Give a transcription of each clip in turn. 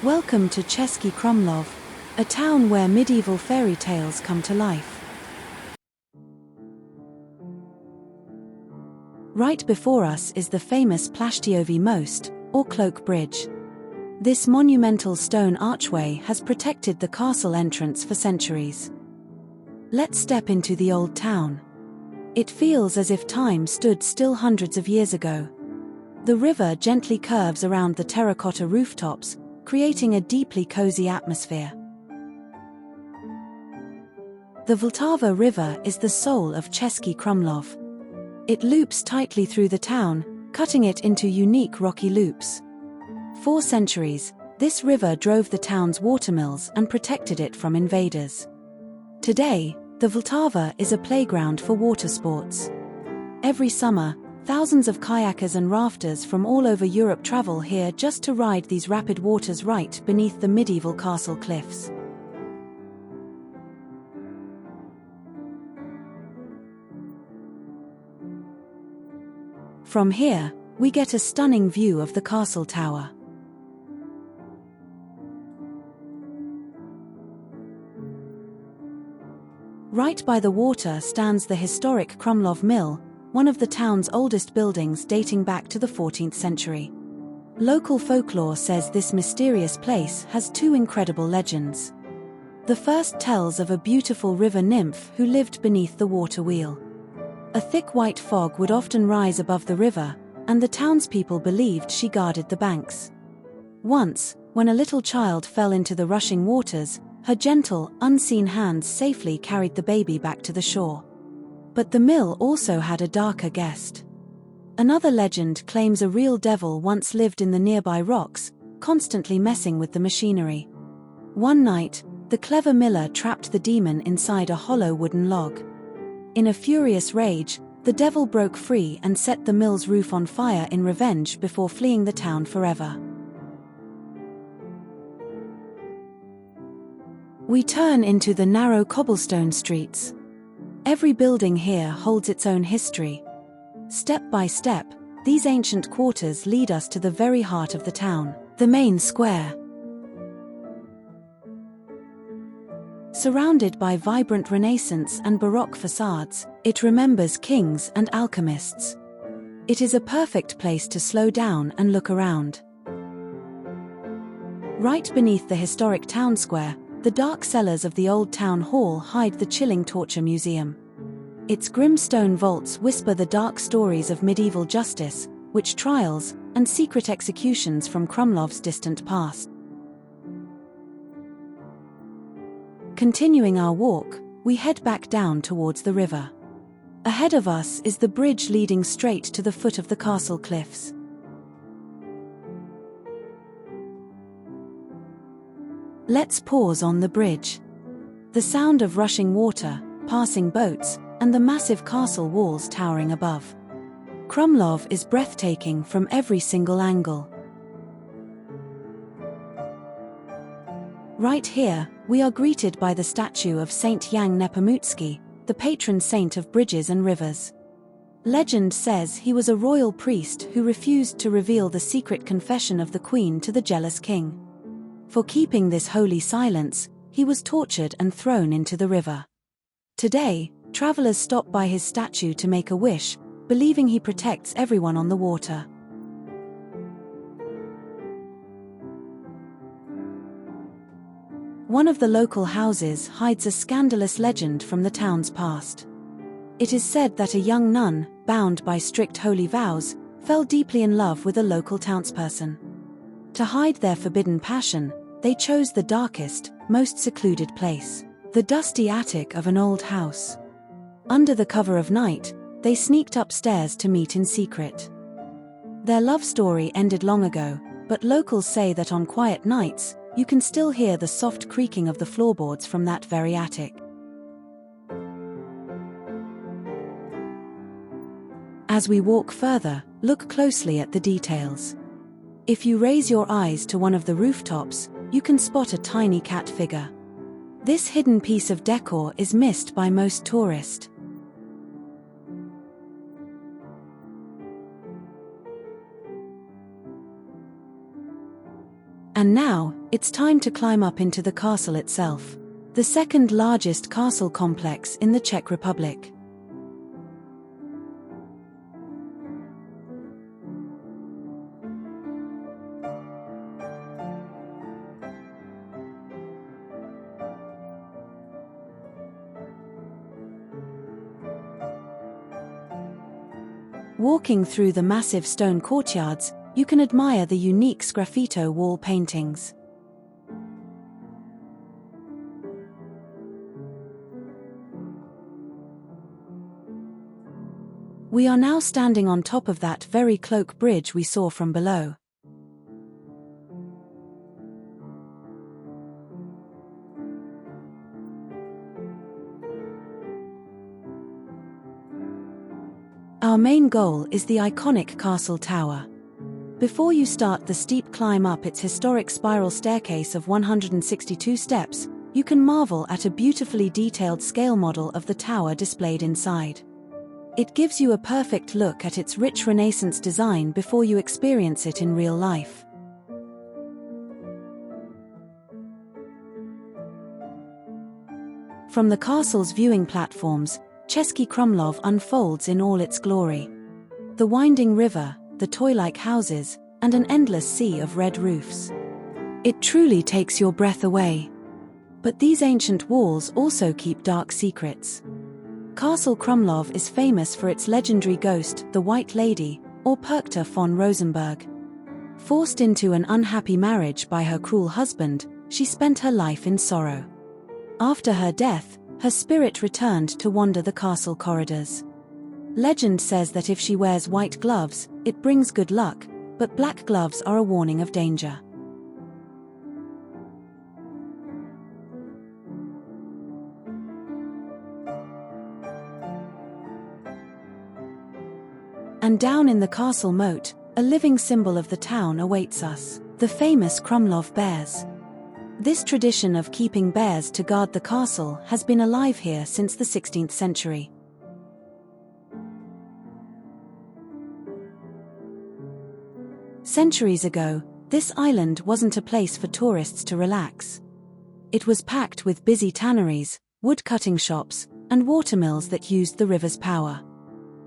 Welcome to Český Krumlov, a town where medieval fairy tales come to life. Right before us is the famous Plášťový most, or Cloak Bridge. This monumental stone archway has protected the castle entrance for centuries. Let's step into the old town. It feels as if time stood still hundreds of years ago. The river gently curves around the terracotta rooftops, creating a deeply cozy atmosphere. The Vltava River is the soul of Český Krumlov. It loops tightly through the town, cutting it into unique rocky loops. For centuries, this river drove the town's watermills and protected it from invaders. Today, the Vltava is a playground for water sports. Every summer, thousands of kayakers and rafters from all over Europe travel here just to ride these rapid waters right beneath the medieval castle cliffs. From here, we get a stunning view of the castle tower. Right by the water stands the historic Krumlov Mill, one of the town's oldest buildings dating back to the 14th century. Local folklore says this mysterious place has two incredible legends. The first tells of a beautiful river nymph who lived beneath the water wheel. A thick white fog would often rise above the river, and the townspeople believed she guarded the banks. Once, when a little child fell into the rushing waters, her gentle, unseen hands safely carried the baby back to the shore. But the mill also had a darker guest. Another legend claims a real devil once lived in the nearby rocks, constantly messing with the machinery. One night, the clever miller trapped the demon inside a hollow wooden log. In a furious rage, the devil broke free and set the mill's roof on fire in revenge before fleeing the town forever. We turn into the narrow cobblestone streets. Every building here holds its own history. Step by step, these ancient quarters lead us to the very heart of the town, the main square. Surrounded by vibrant Renaissance and Baroque facades, it remembers kings and alchemists. It is a perfect place to slow down and look around. Right beneath the historic town square, the dark cellars of the old town hall hide the chilling torture museum. Its grim stone vaults whisper the dark stories of medieval justice, witch trials, and secret executions from Krumlov's distant past. Continuing our walk, we head back down towards the river. Ahead of us is the bridge leading straight to the foot of the castle cliffs. Let's pause on the bridge. The sound of rushing water, passing boats, and the massive castle walls towering above. Krumlov is breathtaking from every single angle. Right here, we are greeted by the statue of Saint Jan Nepomucki, the patron saint of bridges and rivers. Legend says he was a royal priest who refused to reveal the secret confession of the queen to the jealous king. For keeping this holy silence, he was tortured and thrown into the river. Today, travelers stop by his statue to make a wish, believing he protects everyone on the water. One of the local houses hides a scandalous legend from the town's past. It is said that a young nun, bound by strict holy vows, fell deeply in love with a local townsperson. To hide their forbidden passion, they chose the darkest, most secluded place, the dusty attic of an old house. Under the cover of night, they sneaked upstairs to meet in secret. Their love story ended long ago, but locals say that on quiet nights, you can still hear the soft creaking of the floorboards from that very attic. As we walk further, look closely at the details. If you raise your eyes to one of the rooftops, you can spot a tiny cat figure. This hidden piece of decor is missed by most tourists. And now, it's time to climb up into the castle itself. The second largest castle complex in the Czech Republic. Walking through the massive stone courtyards, you can admire the unique sgraffito wall paintings. We are now standing on top of that very cloak bridge we saw from below. Our main goal is the iconic castle tower. Before you start the steep climb up its historic spiral staircase of 162 steps, you can marvel at a beautifully detailed scale model of the tower displayed inside. It gives you a perfect look at its rich Renaissance design before you experience it in real life. From the castle's viewing platforms, Český Krumlov unfolds in all its glory. The winding river, the toy-like houses, and an endless sea of red roofs. It truly takes your breath away. But these ancient walls also keep dark secrets. Castle Krumlov is famous for its legendary ghost, the White Lady, or Perkta von Rosenberg. Forced into an unhappy marriage by her cruel husband, she spent her life in sorrow. After her death, her spirit returned to wander the castle corridors. Legend says that if she wears white gloves, it brings good luck, but black gloves are a warning of danger. And down in the castle moat, a living symbol of the town awaits us, the famous Krumlov bears. This tradition of keeping bears to guard the castle has been alive here since the 16th century. Centuries ago, this island wasn't a place for tourists to relax. It was packed with busy tanneries, wood-cutting shops, and watermills that used the river's power.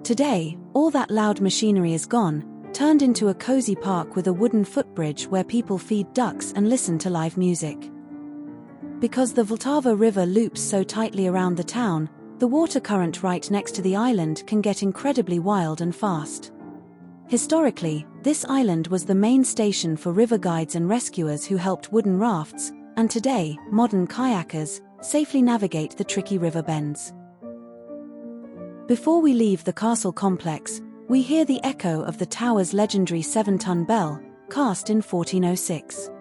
Today, all that loud machinery is gone, turned into a cozy park with a wooden footbridge where people feed ducks and listen to live music. Because the Vltava River loops so tightly around the town, the water current right next to the island can get incredibly wild and fast. Historically, this island was the main station for river guides and rescuers who helped wooden rafts, and today, modern kayakers safely navigate the tricky river bends. Before we leave the castle complex, we hear the echo of the tower's legendary 7-ton bell, cast in 1406.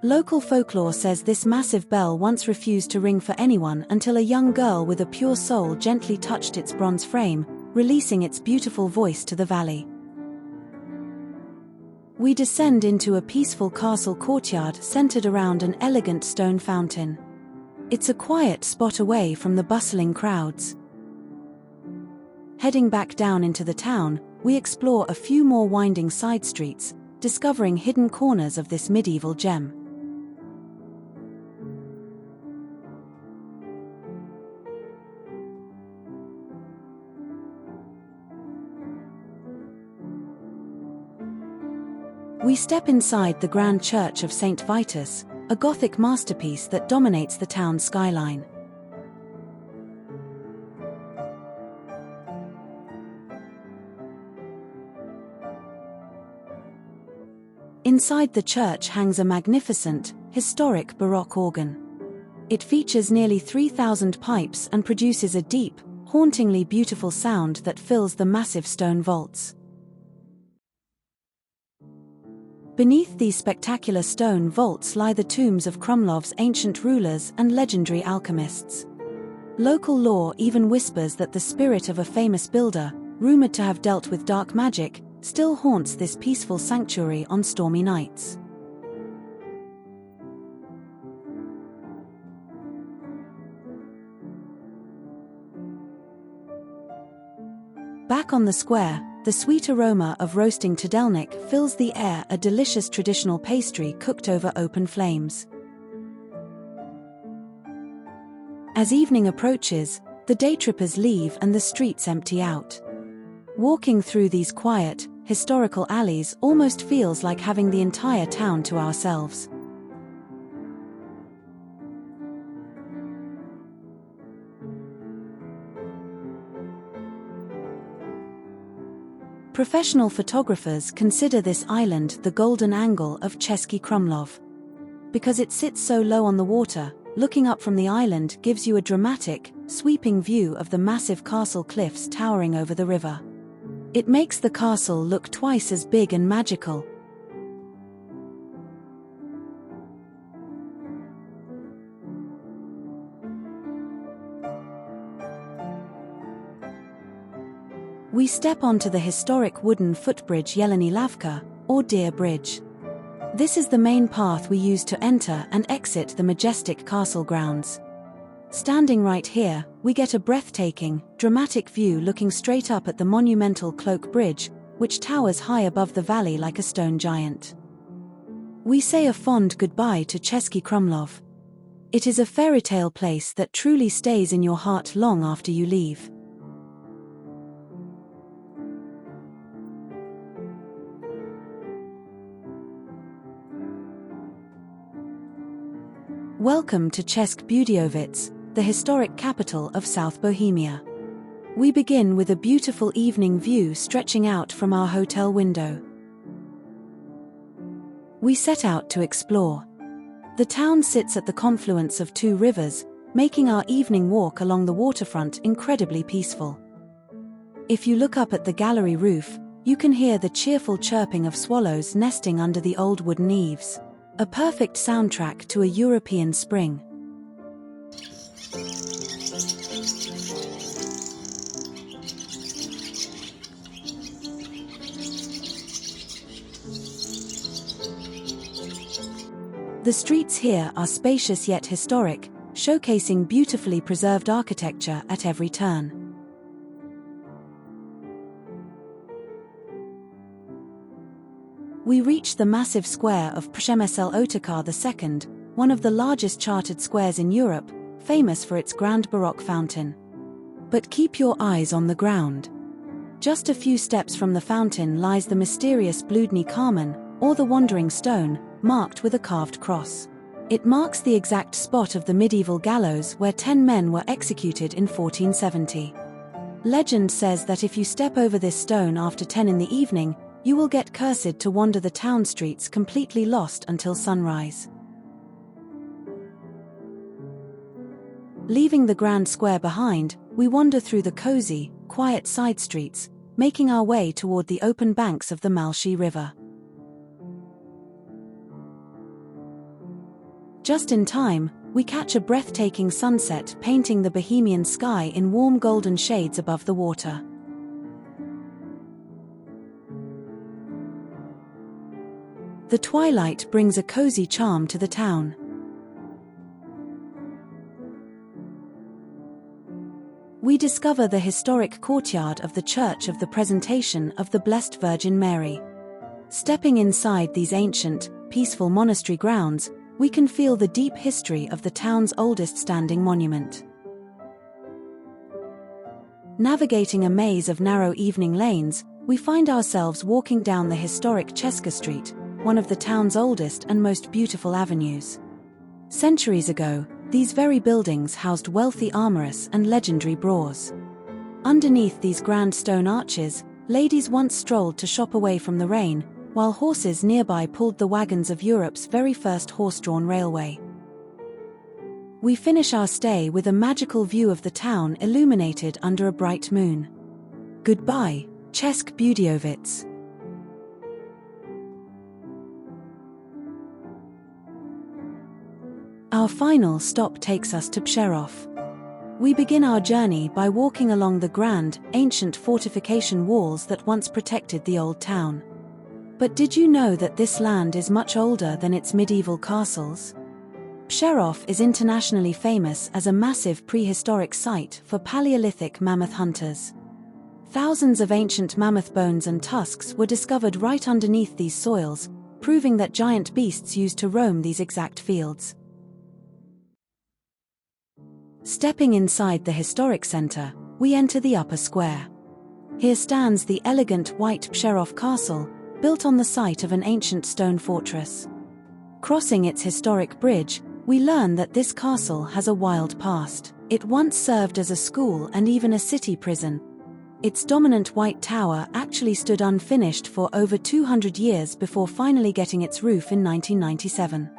Local folklore says this massive bell once refused to ring for anyone until a young girl with a pure soul gently touched its bronze frame, releasing its beautiful voice to the valley. We descend into a peaceful castle courtyard centered around an elegant stone fountain. It's a quiet spot away from the bustling crowds. Heading back down into the town, we explore a few more winding side streets, discovering hidden corners of this medieval gem. We step inside the Grand Church of St. Vitus, a Gothic masterpiece that dominates the town's skyline. Inside the church hangs a magnificent, historic Baroque organ. It features nearly 3,000 pipes and produces a deep, hauntingly beautiful sound that fills the massive stone vaults. Beneath these spectacular stone vaults lie the tombs of Krumlov's ancient rulers and legendary alchemists. Local lore even whispers that the spirit of a famous builder, rumored to have dealt with dark magic, still haunts this peaceful sanctuary on stormy nights. Back on the square, The sweet aroma of roasting tudelnik fills the air, a delicious traditional pastry cooked over open flames. As evening approaches, the daytrippers leave and the streets empty out. Walking through these quiet, historical alleys almost feels like having the entire town to ourselves. Professional photographers consider this island the golden angle of Český Krumlov. Because it sits so low on the water, looking up from the island gives you a dramatic, sweeping view of the massive castle cliffs towering over the river. It makes the castle look twice as big and magical. We step onto the historic wooden footbridge Jelení Lavka, or Deer Bridge. This is the main path we use to enter and exit the majestic castle grounds. Standing right here, we get a breathtaking, dramatic view looking straight up at the monumental Cloak Bridge, which towers high above the valley like a stone giant. We say a fond goodbye to Český Krumlov. It is a fairy tale place that truly stays in your heart long after you leave. Welcome to Ceske Budejovice, the historic capital of South Bohemia. We begin with a beautiful evening view stretching out from our hotel window. We set out to explore. The town sits at the confluence of two rivers, making our evening walk along the waterfront incredibly peaceful. If you look up at the gallery roof, you can hear the cheerful chirping of swallows nesting under the old wooden eaves. A perfect soundtrack to a European spring. The streets here are spacious yet historic, showcasing beautifully preserved architecture at every turn. We reach the massive square of Przemysl Otakar II, one of the largest chartered squares in Europe, famous for its grand Baroque fountain. But keep your eyes on the ground. Just a few steps from the fountain lies the mysterious Bludny Kamen, or the Wandering Stone, marked with a carved cross. It marks the exact spot of the medieval gallows where 10 men were executed in 1470. Legend says that if you step over this stone after 10 in the evening, you will get cursed to wander the town streets completely lost until sunrise. Leaving the grand square behind, we wander through the cozy, quiet side streets, making our way toward the open banks of the Malší River. Just in time, we catch a breathtaking sunset painting the Bohemian sky in warm golden shades above the water. The twilight brings a cozy charm to the town. We discover the historic courtyard of the Church of the Presentation of the Blessed Virgin Mary. Stepping inside these ancient, peaceful monastery grounds, we can feel the deep history of the town's oldest standing monument. Navigating a maze of narrow evening lanes, we find ourselves walking down the historic Česká Street, one of the town's oldest and most beautiful avenues. Centuries ago, these very buildings housed wealthy armorers and legendary boors. Underneath these grand stone arches, ladies once strolled to shop away from the rain, while horses nearby pulled the wagons of Europe's very first horse-drawn railway. We finish our stay with a magical view of the town illuminated under a bright moon. Goodbye, Ceske Budejovice. Our final stop takes us to Přerov. We begin our journey by walking along the grand, ancient fortification walls that once protected the old town. But did you know that this land is much older than its medieval castles? Přerov is internationally famous as a massive prehistoric site for Paleolithic mammoth hunters. Thousands of ancient mammoth bones and tusks were discovered right underneath these soils, proving that giant beasts used to roam these exact fields. Stepping inside the historic center, we enter the upper square. Here stands the elegant white Přerov castle, built on the site of an ancient stone fortress. Crossing its historic bridge, we learn that this castle has a wild past. It once served as a school and even a city prison. Its dominant white tower actually stood unfinished for over 200 years before finally getting its roof in 1997.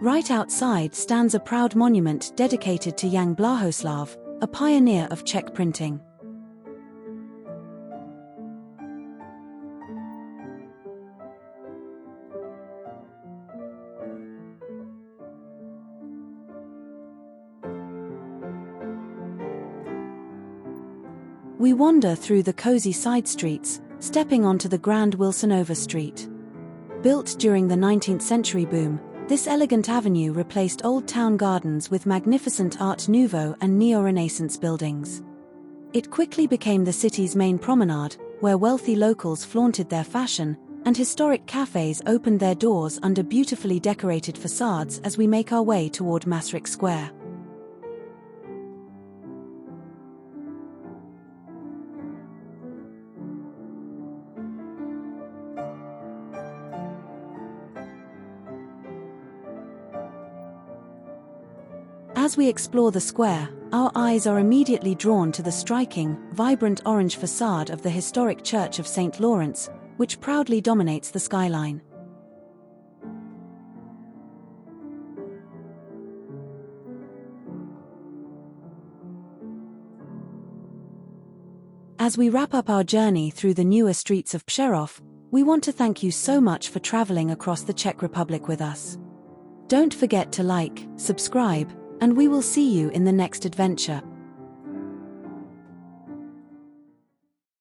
Right outside stands a proud monument dedicated to Jan Blahoslav, a pioneer of Czech printing. We wander through the cozy side streets, stepping onto the grand Wilsonova Street. Built during the 19th century boom, this elegant avenue replaced old town gardens with magnificent Art Nouveau and Neo-Renaissance buildings. It quickly became the city's main promenade, where wealthy locals flaunted their fashion, and historic cafes opened their doors under beautifully decorated facades as we make our way toward Masaryk Square. As we explore the square, our eyes are immediately drawn to the striking, vibrant orange facade of the historic Church of St. Lawrence, which proudly dominates the skyline. As we wrap up our journey through the newer streets of Přerov, we want to thank you so much for traveling across the Czech Republic with us. Don't forget to like, subscribe, and we will see you in the next adventure.